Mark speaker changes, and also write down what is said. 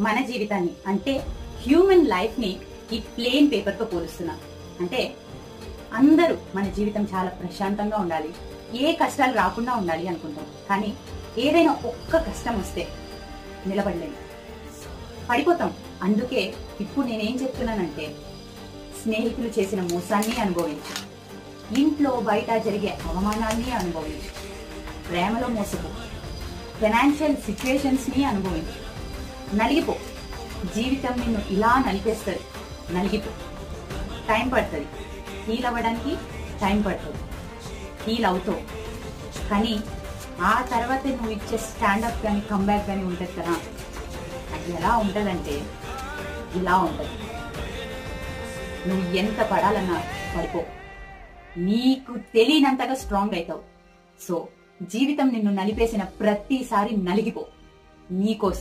Speaker 1: మన జీవితాన్ని అంటే హ్యూమన్ లైఫ్ ని ఈ ప్లేన్ పేపర్ తో పోలుస్తున్నాం. అంటే అందరూ మన జీవితం చాలా ప్రశాంతంగా ఉండాలి, ఏ కష్టాలు రాకుండా ఉండాలి అనుకుంటాం. కానీ ఏదైనా ఒక్క కష్టం వస్తే నిలబడలేము, పడిపోతాం. అందుకే ఇప్పుడు నేనేం చెప్తున్నానంటే, స్నేహితులు చేసిన మోసాన్ని అనుభవించు, ఇంట్లో బయట జరిగే అవమానాన్ని అనుభవించు, ప్రేమలో మోసపో, ఫైనాన్షియల్ సిచ్యువేషన్స్ ని అనుభవించు, నలిగిపో. జీవితం నిన్ను ఇలా నలిపేస్తుంది, నలిగిపో. టైం పడుతుంది, హీల్ అవ్వడానికి టైం పడుతుంది, హీల్ అవుతావు. కానీ ఆ తర్వాత నువ్వు ఇచ్చే స్టాండప్ కానీ కంబ్యాక్ కానీ ఉంటుంది కదా, అది ఎలా ఉంటుందంటే ఇలా ఉంటుంది. నువ్వు ఎంత పడాలన్నా పడిపో, నీకు తెలియనంతగా స్ట్రాంగ్ అవుతావు. సో జీవితం నిన్ను నలిపేసిన ప్రతిసారి నలిగిపో నీకోసం.